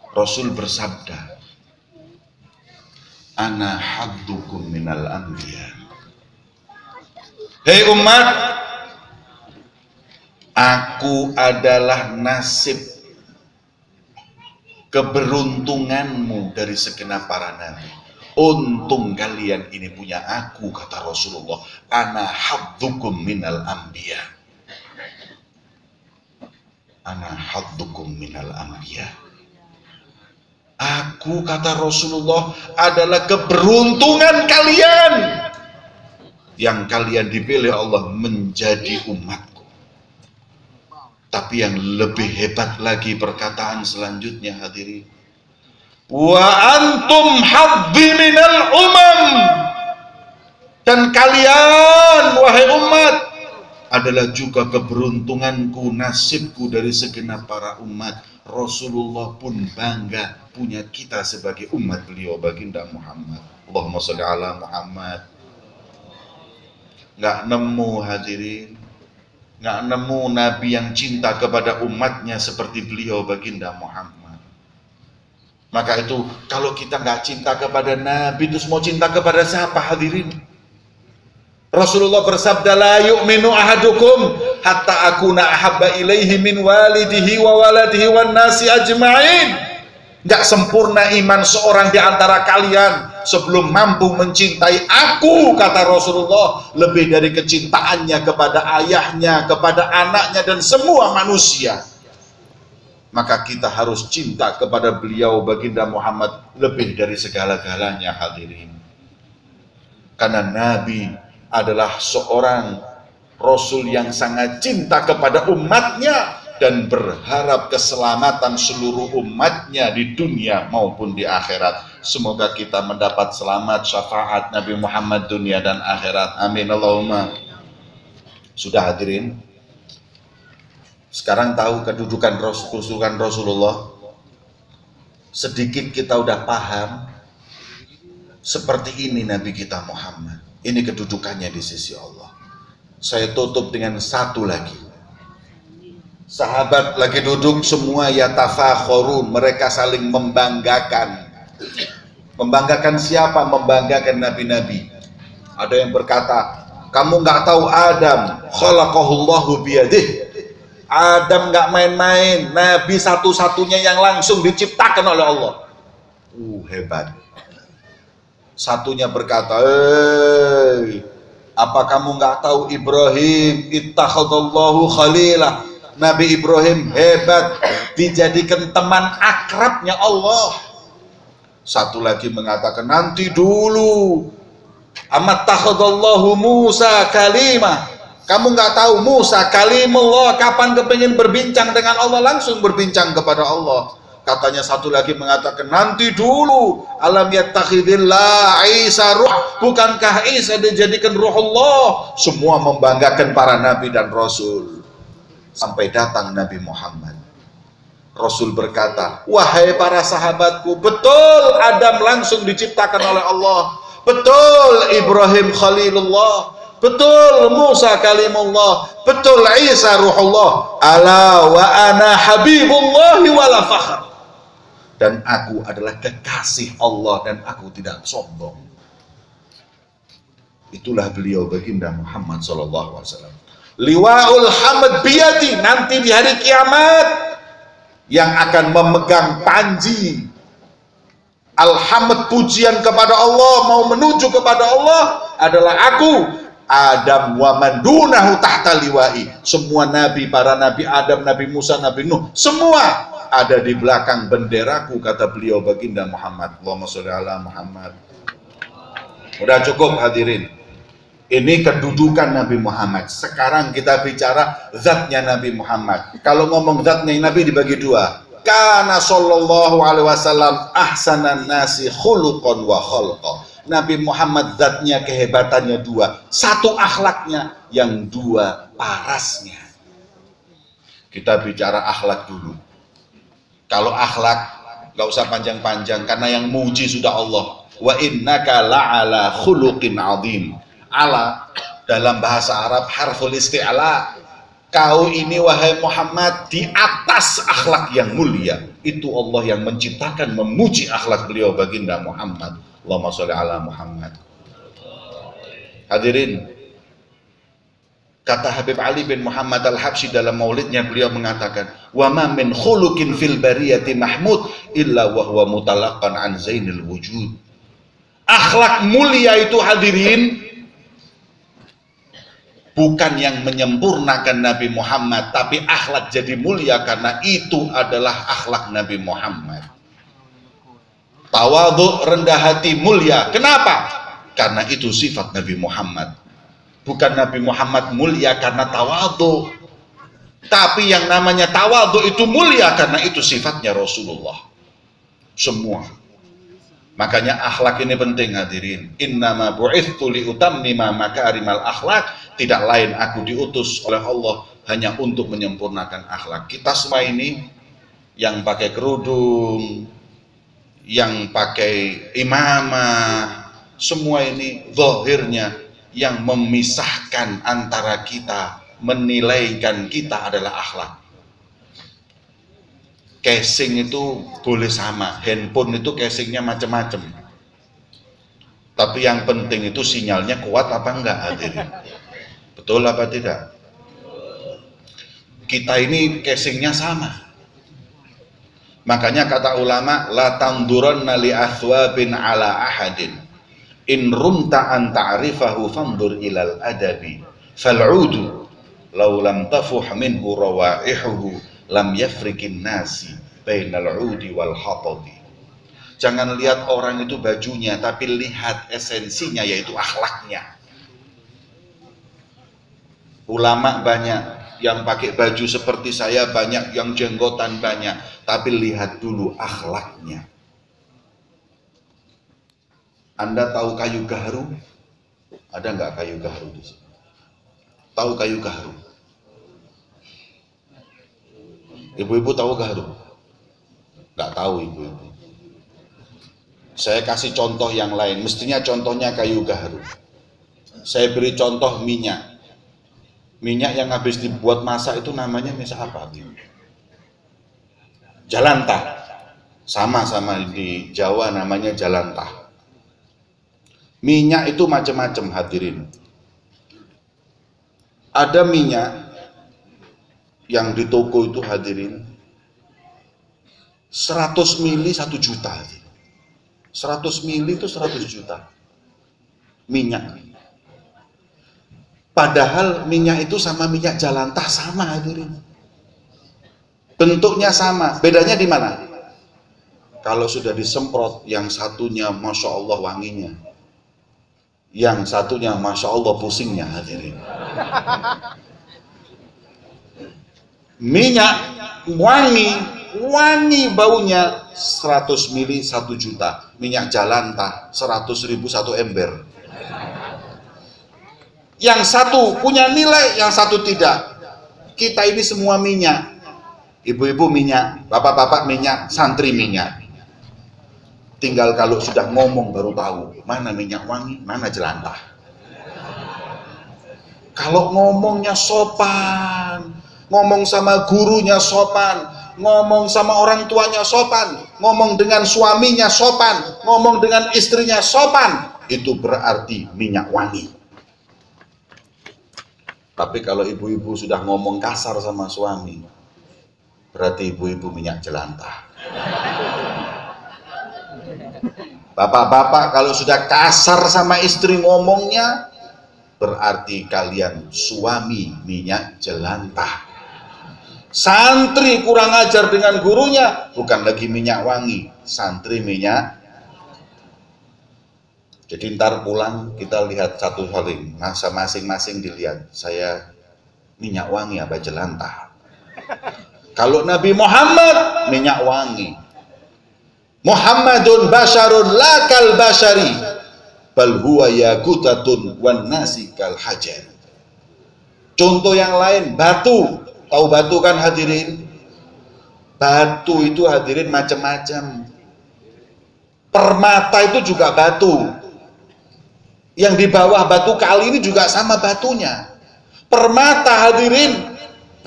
Rasul bersabda, ana haddukum minal anbiya. Hei umat, aku adalah nasib keberuntunganmu dari segenap para nabi. Untung kalian ini punya aku, kata Rasulullah. Ana haddukum minal anbiya. Ana haddukum minal anbiya. Aku, kata Rasulullah, adalah keberuntungan kalian, yang kalian dipilih Allah menjadi umatku. Tapi yang lebih hebat lagi perkataan selanjutnya, hadirin. Wa antum haddi minal umam. Dan kalian, wahai umat, adalah juga keberuntunganku, nasibku dari segenap para umat. Rasulullah pun bangga punya kita sebagai umat beliau, baginda Muhammad. Allahumma sholli ala Muhammad. Nggak nemu, hadirin, nggak nemu nabi yang cinta kepada umatnya seperti beliau, baginda Muhammad. Maka itu kalau kita nggak cinta kepada nabi, terus mau cinta kepada siapa, hadirin? Rasulullah bersabda, la yu'minu ahadukum hatta akuna ahabba ilaihi min walidihi wa waladihi wan nasi ajma'in. Enggak sempurna iman seorang di antara kalian sebelum mampu mencintai aku, kata Rasulullah, lebih dari kecintaannya kepada ayahnya, kepada anaknya dan semua manusia. Maka kita harus cinta kepada beliau, baginda Muhammad, lebih dari segala-galanya, hadirin. Karena Nabi adalah seorang Rasul yang sangat cinta kepada umatnya dan berharap keselamatan seluruh umatnya di dunia maupun di akhirat. Semoga kita mendapat selamat syafaat Nabi Muhammad dunia dan akhirat. Amin Allahumma. Sudah, hadirin? Sekarang tahu kedudukan Rasulullah. Sedikit kita udah paham seperti ini Nabi kita Muhammad. Ini kedudukannya di sisi Allah. Saya tutup dengan satu lagi. Sahabat lagi duduk semua yatafakhurun, mereka saling membanggakan. Membanggakan siapa? Membanggakan nabi-nabi. Ada yang berkata, kamu nggak tahu Adam khalaqahullahu biyadih. Adam nggak main-main, nabi satu-satunya yang langsung diciptakan oleh Allah. Hebat. Satunya berkata, apa kamu nggak tahu Ibrahim ittakhadallahu khalilah? Nabi Ibrahim hebat, dijadikan teman akrabnya Allah. Satu lagi mengatakan, nanti dulu. Amattakhadallahu Musa kalimah. Kamu nggak tahu Musa kalimullah, kapan kepingin berbincang dengan Allah, langsung berbincang kepada Allah. Katanya satu lagi mengatakan, nanti dulu. Alam yattakhidillah Isa ruh. Bukankah Isa dijadikan ruh Allah? Semua membanggakan para nabi dan rasul. Sampai datang Nabi Muhammad. Rasul berkata, wahai para sahabatku, betul Adam langsung diciptakan oleh Allah. Betul Ibrahim Khalilullah. Betul Musa kalimullah. Betul Isa ruhullah. Ala wa ana habibullahi wala fakhr. Dan aku adalah kekasih Allah dan aku tidak sombong. Itulah beliau, baginda Muhammad sallallahu alaihi wasallam. Liwaul hamd biyadi, nanti di hari kiamat yang akan memegang panji alhamd, pujian kepada Allah, mau menuju kepada Allah adalah aku, Adam wa man dunahu tahta liwa'i. Semua nabi, para nabi Adam, Nabi Musa, Nabi Nuh, semua ada di belakang benderaku, kata beliau, baginda Muhammad. Allahumma sholli ala Muhammad. Udah cukup, hadirin. Ini kedudukan Nabi Muhammad. Sekarang kita bicara zatnya Nabi Muhammad. Kalau ngomong zatnya Nabi dibagi dua. Kana sallallahu alaihi wasallam ahsanan nasi khuluqan wa khalqa. Nabi Muhammad zatnya, kehebatannya dua. Satu akhlaknya, yang dua parasnya. Kita bicara akhlak dulu. Kalau akhlak nggak usah panjang-panjang, karena yang muji sudah Allah. Wa innaka la'ala khuluqin azim. Ala dalam bahasa Arab harful isti'la. Kau ini wahai Muhammad di atas akhlak yang mulia. Itu Allah yang menciptakan, memuji akhlak beliau baginda Muhammad. Allahumma sholli ala Muhammad. Hadirin, kata Habib Ali bin Muhammad Al-Habsyi dalam maulidnya, beliau mengatakan, wa ma min khuluqin fil bariyati mahmud illa wa huwa mutalaqqan an zainil wujud. Akhlak mulia itu hadirin bukan yang menyempurnakan Nabi Muhammad, tapi akhlak jadi mulia karena itu adalah akhlak Nabi Muhammad. Tawadhu, rendah hati, mulia. Kenapa? Karena itu sifat Nabi Muhammad. Bukan Nabi Muhammad mulia karena tawadhu, tapi yang namanya tawadhu itu mulia karena itu sifatnya Rasulullah. Semua. Makanya akhlak ini penting hadirin. Innama bu'ithtu liutammima makarimal akhlak. Tidak lain aku diutus oleh Allah hanya untuk menyempurnakan akhlak. Kita semua ini yang pakai kerudung, yang pakai imamah, semua ini zahirnya yang memisahkan antara kita, menilaikan kita adalah akhlak. Casing itu boleh sama, handphone itu casingnya macam-macam. Tapi yang penting itu sinyalnya kuat apa enggak hadirin? Betul apa tidak? Kita ini casingnya sama. Makanya kata ulama, la tanduranna li athwabin ala ahadin in rumta an ta'rifahu fandur ilal adabi fal'udu law lam tafuh minhu rawaihuhu lam yafrikin nasi bainal udi wal hatabi. Jangan lihat orang itu bajunya, tapi lihat esensinya, yaitu akhlaknya. Ulama banyak yang pakai baju seperti saya, banyak yang jenggotan banyak, tapi lihat dulu akhlaknya. Anda tahu kayu gaharu? Ada nggak kayu gaharu di sini? Tahu kayu gaharu? Ibu-ibu tahu gaharu? Nggak tahu ibu-ibu. Saya kasih contoh yang lain. Mestinya contohnya kayu gaharu. Saya beri contoh minyak. Minyak yang habis dibuat masak itu namanya minyak apa? Jalantah. Sama-sama di Jawa namanya jalantah. Minyak itu macam-macam hadirin. Ada minyak yang di toko itu hadirin 100 mili 1 juta. 100 mili itu 100 juta minyak. Padahal minyak itu sama minyak jalantah sama hadirin. Bentuknya sama. Bedanya di mana? Kalau sudah disemprot, yang satunya Masya Allah wanginya, yang satunya Masya Allah pusingnya hadirin. Minyak wangi baunya 100 mili 1 juta. Minyak jalantah 100.000 1 ember. Yang satu punya nilai, yang satu tidak. Kita ini semua minyak. Ibu-ibu minyak, bapak-bapak minyak, santri minyak. Tinggal kalau sudah ngomong baru tahu mana minyak wangi, mana jelantah. Kalau ngomongnya sopan, ngomong sama gurunya sopan, ngomong sama orang tuanya sopan, ngomong dengan suaminya sopan, ngomong dengan istrinya sopan, itu berarti minyak wangi. Tapi kalau ibu-ibu sudah ngomong kasar sama suami, berarti ibu-ibu minyak jelantah. Bapak-bapak kalau sudah kasar sama istri ngomongnya, berarti kalian suami minyak jelantah. Santri kurang ajar dengan gurunya, bukan lagi minyak wangi, santri minyak. Jadi ntar pulang kita lihat satu saling, masa masing-masing dilihat, saya minyak wangi apa jelantah. Kalau Nabi Muhammad minyak wangi. Muhammadun basyarun lakal basyari bal huwa yaqutatun wan nasi kal hajar. Contoh yang lain, batu. Tahu batu kan hadirin? Batu itu hadirin macam-macam. Permata itu juga batu. Yang di bawah batu kali ini juga sama batunya. Permata hadirin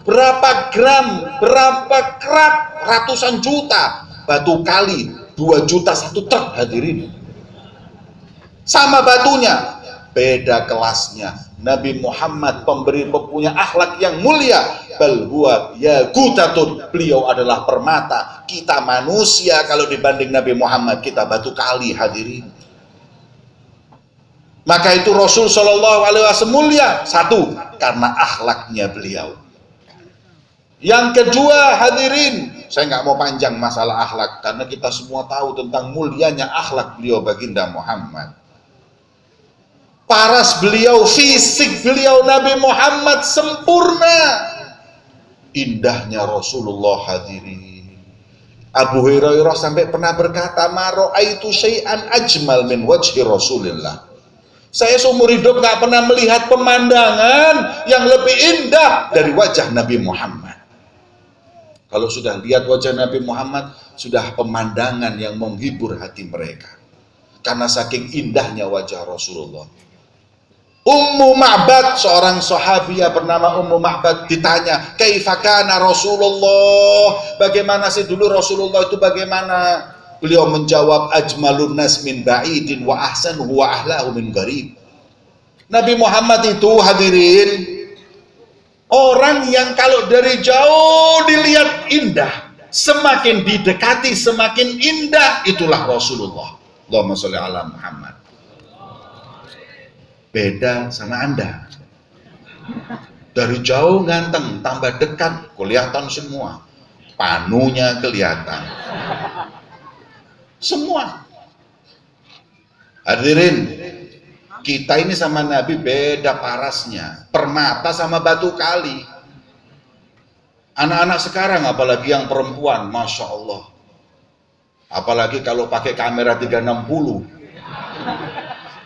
Berapa gram, berapa krat, ratusan juta. Batu kali 2 juta 1 truk hadirin. Sama batunya, beda kelasnya. Nabi Muhammad punya akhlak yang mulia. Bal huwa yaqutatun, beliau adalah permata. Kita manusia kalau dibanding Nabi Muhammad, kita batu kali hadirin. Maka itu Rasul Shallallahu Alaihi Wasallam mulia, satu karena akhlaknya beliau. Yang kedua hadirin, saya nggak mau panjang masalah akhlak karena kita semua tahu tentang mulianya akhlak beliau baginda Muhammad. Paras beliau, fisik beliau Nabi Muhammad sempurna. Indahnya Rasulullah hadirin. Abu Hurairah sampai pernah berkata, "Ma ra'aitu syai'an ajmal min wajhi Rasulillah." Saya seumur hidup nggak pernah melihat pemandangan yang lebih indah dari wajah Nabi Muhammad. Kalau sudah lihat wajah Nabi Muhammad, sudah pemandangan yang menghibur hati mereka. Karena saking indahnya wajah Rasulullah. Ummu Ma'bad, seorang sahabiah bernama Ummu Ma'bad, ditanya, "Kaifa kana Rasulullah?" Bagaimana sih dulu Rasulullah itu bagaimana? Beliau menjawab, "Ajmalun nas min ba'idin wa ahsanuhu wa ahlahu min gharib." Nabi Muhammad itu hadirin, orang yang kalau dari jauh dilihat indah, semakin didekati semakin indah, itulah Rasulullah. Allahumma sholli ala Muhammad. Beda sama Anda. Dari jauh ganteng, tambah dekat kelihatan semua. Panunya kelihatan. Semua. Hadirin, kita ini sama Nabi beda parasnya. Permata sama batu kali. Anak-anak sekarang apalagi yang perempuan, Masya Allah. Apalagi kalau pakai kamera 360.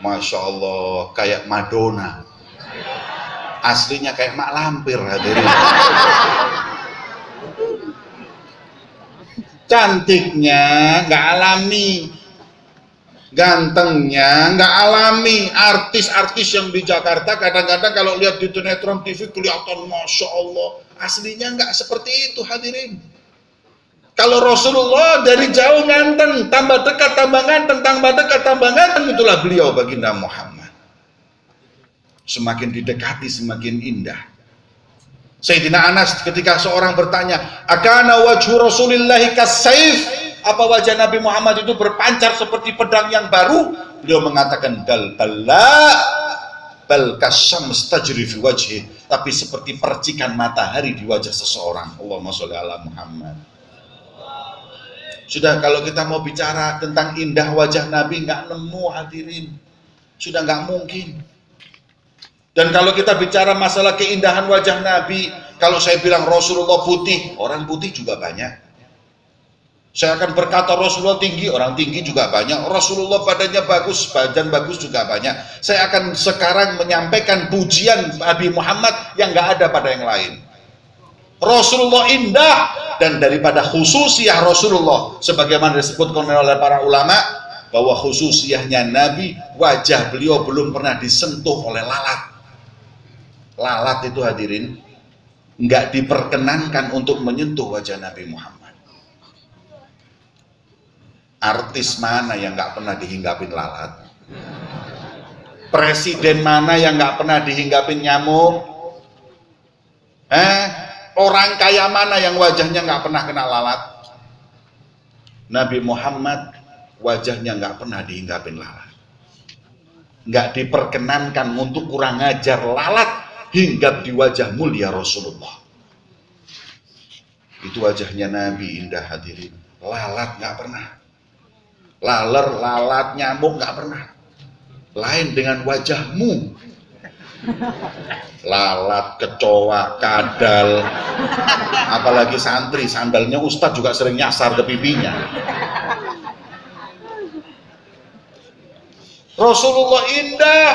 Masya Allah, kayak Madonna. Aslinya kayak Mak Lampir hadirin. Cantiknya nggak alami, gantengnya nggak alami. Artis-artis yang di Jakarta kadang-kadang kalau lihat di sinetron TV kelihatan Masya Allah, aslinya nggak seperti itu hadirin. Kalau Rasulullah dari jauh ganteng, tambah dekat tambah ganteng, tambah dekat tambah ganteng, itulah beliau baginda Muhammad. Semakin didekati semakin indah. Sayyidina Anas ketika seorang bertanya, "Akana wajhu Rasulillahi kas-saif?" Apa wajah Nabi Muhammad itu berpancar seperti pedang yang baru? Beliau mengatakan, bal kasyams tajri fi wajhi, tapi seperti percikan matahari di wajah seseorang. Allahumma sholli ala Muhammad. Sudah, kalau kita mau bicara tentang indah wajah Nabi nggak nemu hadirin. Sudah nggak mungkin. Dan kalau kita bicara masalah keindahan wajah Nabi, kalau saya bilang Rasulullah putih, orang putih juga banyak. Saya akan berkata Rasulullah tinggi, orang tinggi juga banyak. Rasulullah badannya bagus, badan bagus juga banyak. Saya akan sekarang menyampaikan pujian Nabi Muhammad yang nggak ada pada yang lain. Rasulullah indah, dan daripada khususiyah Rasulullah, sebagaimana disebutkan oleh para ulama, bahwa khususiyahnya Nabi, wajah beliau belum pernah disentuh oleh lalat. Lalat itu hadirin nggak diperkenankan untuk menyentuh wajah Nabi Muhammad. Artis mana yang nggak pernah dihinggapin lalat? Presiden mana yang nggak pernah dihinggapin nyamuk? Orang kaya mana yang wajahnya nggak pernah kena lalat? Nabi Muhammad wajahnya nggak pernah dihinggapin lalat. Nggak diperkenankan untuk kurang ajar lalat hinggap di wajah mulia Rasulullah. Itu wajahnya Nabi indah hadirin. Lalat nggak pernah. Laler, lalat, nyamuk nggak pernah. Lain dengan wajahmu. Lalat, kecoa, kadal, apalagi santri, sandalnya ustadz juga sering nyasar ke pipinya. Rasulullah indah.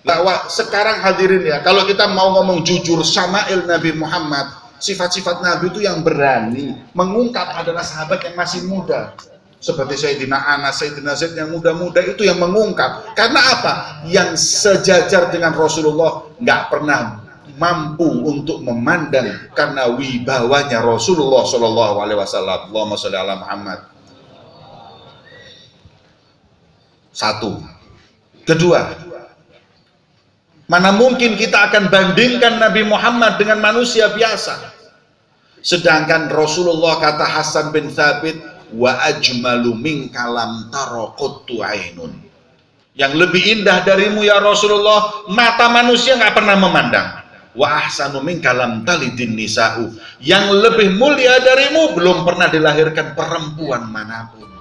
Nah, sekarang hadirin ya, kalau kita mau ngomong jujur, syama'il Nabi Muhammad, sifat-sifat Nabi itu yang berani mengungkap adalah sahabat yang masih muda. Seperti Sayyidina Anas, Sayyidina Zaid yang muda-muda itu yang mengungkap. Karena apa? Yang sejajar dengan Rasulullah nggak pernah mampu untuk memandang karena wibawanya Rasulullah Shallallahu Alaihi Wasallam. Allahumma sholli ala Muhammad. Satu. Kedua, mana mungkin kita akan bandingkan Nabi Muhammad dengan manusia biasa? Sedangkan Rasulullah, kata Hasan bin Thabit, wa ajmalu minka lam tara qattu ainun. Yang lebih indah darimu ya Rasulullah, mata manusia nggak pernah memandang. Wa ahsanu minka lam talidin nisa'u. Yang lebih mulia darimu belum pernah dilahirkan perempuan manapun.